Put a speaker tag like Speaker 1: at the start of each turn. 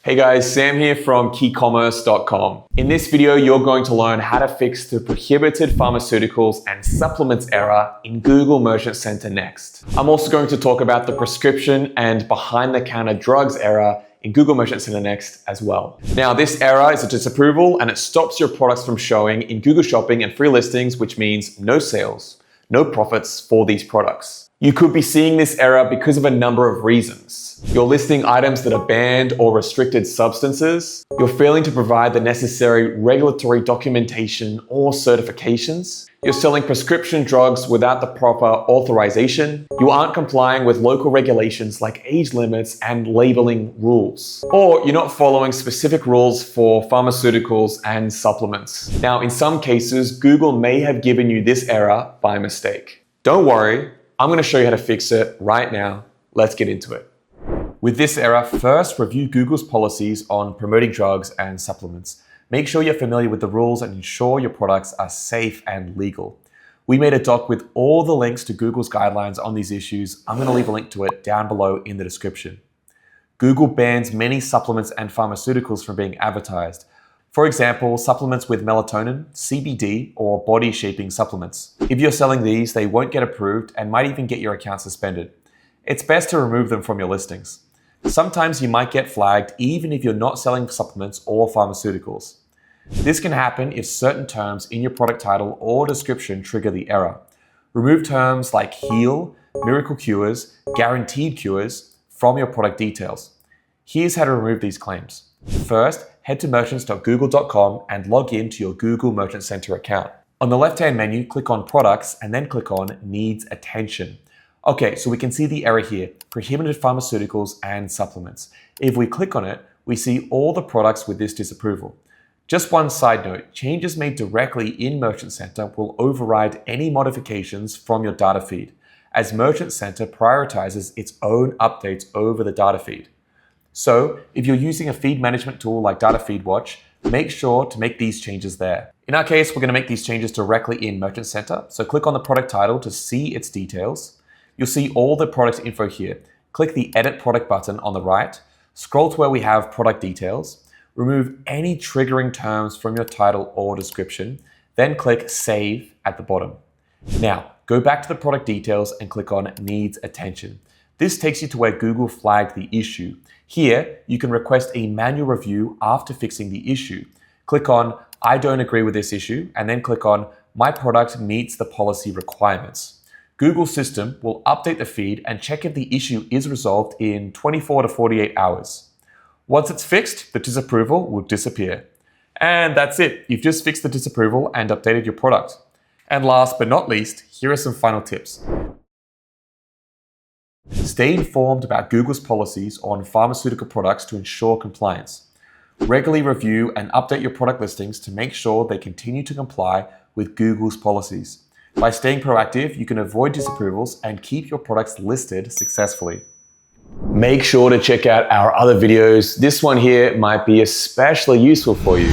Speaker 1: Hey guys, Sam here from KeyCommerce.com. In this video, you're going to learn how to fix the prohibited pharmaceuticals and supplements error in Google Merchant Center next. I'm also going to talk about the prescription and behind-the-counter drugs error in Google Merchant Center next as well. Now, this error is a disapproval and it stops your products from showing in Google Shopping and free listings, which means no sales, no profits for these products. You could be seeing this error because of a number of reasons. You're listing items that are banned or restricted substances. You're failing to provide the necessary regulatory documentation or certifications. You're selling prescription drugs without the proper authorization. You aren't complying with local regulations like age limits and labeling rules. Or you're not following specific rules for pharmaceuticals and supplements. Now, in some cases, Google may have given you this error by mistake. Don't worry, I'm going to show you how to fix it right now. Let's get into it. With this error, first review Google's policies on promoting drugs and supplements. Make sure you're familiar with the rules and ensure your products are safe and legal. We made a doc with all the links to Google's guidelines on these issues. I'm going to leave a link to it down below in the description. Google bans many supplements and pharmaceuticals from being advertised. For example, supplements with melatonin, CBD, or body shaping supplements. If you're selling these, they won't get approved and might even get your account suspended. It's best to remove them from your listings. Sometimes you might get flagged even if you're not selling supplements or pharmaceuticals. This can happen if certain terms in your product title or description trigger the error. Remove terms like heal, miracle cures, guaranteed cures from your product details. Here's how to remove these claims. First, head to merchants.google.com and log in to your Google Merchant Center account. On the left-hand menu, click on Products and then click on Needs Attention. Okay, so we can see the error here, prohibited pharmaceuticals and supplements. If we click on it, we see all the products with this disapproval. Just one side note, changes made directly in Merchant Center will override any modifications from your data feed, as Merchant Center prioritizes its own updates over the data feed. So, if you're using a feed management tool like Data Feed Watch, make sure to make these changes there. In our case, we're going to make these changes directly in Merchant Center, so click on the product title to see its details. You'll see all the product info here. Click the Edit Product button on the right, scroll to where we have product details, remove any triggering terms from your title or description, then click Save at the bottom. Now, go back to the product details and click on Needs Attention. This takes you to where Google flagged the issue. Here, you can request a manual review after fixing the issue. Click on I don't agree with this issue, and then click on My product meets the policy requirements. Google's system will update the feed and check if the issue is resolved in 24 to 48 hours. Once it's fixed, the disapproval will disappear. And that's it. You've just fixed the disapproval and updated your product. And last but not least, here are some final tips. Stay informed about Google's policies on pharmaceutical products to ensure compliance. Regularly review and update your product listings to make sure they continue to comply with Google's policies. By staying proactive, you can avoid disapprovals and keep your products listed successfully. Make sure to check out our other videos. This one here might be especially useful for you.